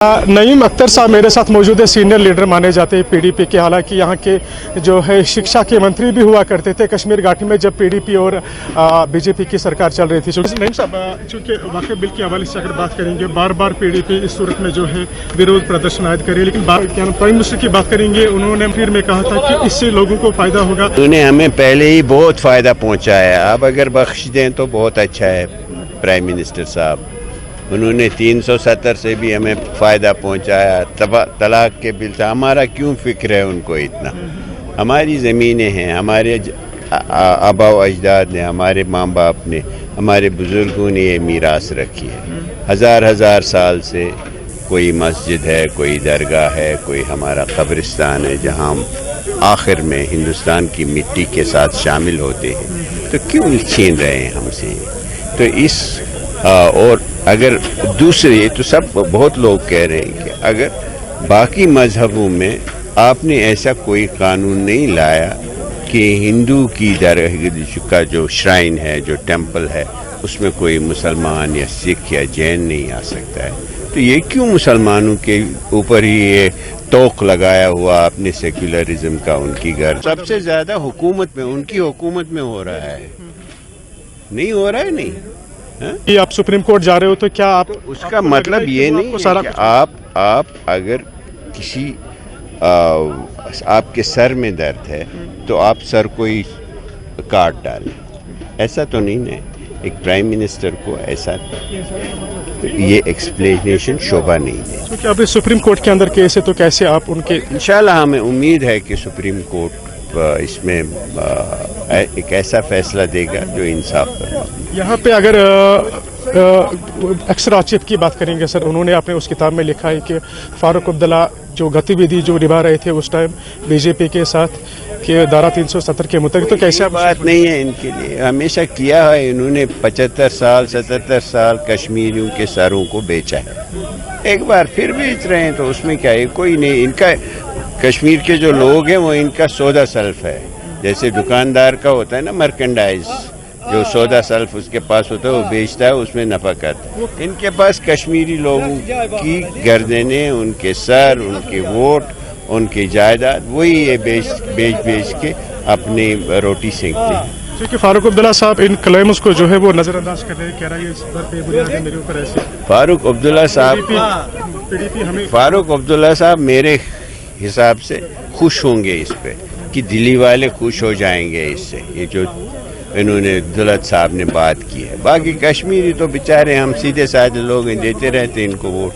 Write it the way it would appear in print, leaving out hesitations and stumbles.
नईम अख्तर साहब मेरे साथ मौजूद है, सीनियर लीडर माने जाते हैं पीडीपी के। हालांकि यहाँ के जो है शिक्षा के मंत्री भी हुआ करते थे कश्मीर घाटी में जब पीडीपी और बीजेपी की सरकार चल रही थी। नईम साहब, चूँकि वाकई बिल के हवाले से अगर बात करेंगे, बार बार पीडीपी इस सूरत में जो है विरोध प्रदर्शन आयद करे, लेकिन प्राइम मिनिस्टर की बात करेंगे, उन्होंने फिर में कहा था कि इससे लोगों को फायदा होगा। उन्होंने हमें पहले ही बहुत फायदा पहुँचाया, अब अगर बख्श दें तो बहुत अच्छा है। प्राइम मिनिस्टर साहब उन्होंने 370 से भी हमें फ़ायदा पहुंचाया, तलाक के बिल से। हमारा क्यों फ़िक्र है उनको इतना? हमारी ज़मीनें हैं, हमारे आबा अजदाद ने, हमारे माँ बाप ने, हमारे बुज़ुर्गों ने ये मीरास रखी है। हज़ार हज़ार साल से कोई मस्जिद है, कोई दरगाह है, कोई हमारा कब्रिस्तान है जहाँ हम आखिर में हिंदुस्तान की मिट्टी के साथ शामिल होते हैं। तो क्यों छीन रहे हैं हमसे? तो इस और अगर दूसरे, तो सब बहुत लोग कह रहे हैं कि अगर बाकी मजहबों में आपने ऐसा कोई कानून नहीं लाया कि हिंदू की दरगाह का जो श्राइन है, जो टेंपल है, उसमें कोई मुसलमान या सिख या जैन नहीं आ सकता है, तो ये क्यों मुसलमानों के ऊपर ही ये तोक लगाया हुआ आपने सेक्युलरिज्म का? उनकी घर सबसे ज़्यादा हुकूमत में, उनकी हुकूमत में हो रहा है, नहीं हो रहा है। नहीं कि आप सुप्रीम कोर्ट जा रहे हो, तो क्या आप उसका मतलब ये नहीं है कि आप अगर किसी आपके सर में दर्द है तो आप सर को ही काट डालें, ऐसा तो नहीं है। एक प्राइम मिनिस्टर को ऐसा ये एक्सप्लेनेशन शोभा नहीं है। क्योंकि अब सुप्रीम कोर्ट के अंदर केस है, तो कैसे आप उनके? इंशाल्लाह हमें उम्मीद है कि सुप्रीम कोर्ट इसमें एक ऐसा फैसला देगा जो इंसाफ करवा। यहाँ पे अगर अक्सर आसिफ की बात करेंगे सर, उन्होंने अपने उस किताब में लिखा है कि फारूक अब्दुल्ला जो गतिविधि जो निभा रहे थे उस टाइम बीजेपी के साथ कि धारा 370 के मुताबिक, तो कैसे बात नहीं है इनके लिए? हमेशा किया है इन्होंने। 75 साल 77 साल कश्मीरियों के सरों को बेचा है, एक बार फिर बेच रहे हैं, तो उसमें क्या है? कोई नहीं। इनका कश्मीर के जो लोग हैं वो इनका सौदा सल्फ है। जैसे दुकानदार का होता है ना मर्केंडाइज, जो सौदा सल्फ उसके पास होता है वो बेचता है, उसमें नफा करता है। इनके पास कश्मीरी लोगों की गर्दनें, उनके सर, उनके वोट, उनकी जायदाद, वही ये बेच के अपनी रोटी सेंकते हैं। क्योंकि फारूक अब्दुल्ला साहब इन क्लेम्स को जो है वो नजरअंदाज कर रहे हैं, कह रहा है इस पर बेबुनियाद है मेरे ऊपर ऐसे। फारूक अब्दुल्ला साहब मेरे हिसाब से खुश होंगे इस पे, कि दिल्ली वाले खुश हो जाएंगे इससे, ये जो इन्होंने दुलत साहब ने बात की है। बाकी कश्मीरी तो बेचारे हम सीधे साधे लोग हैं, देते रहते इनको वोट।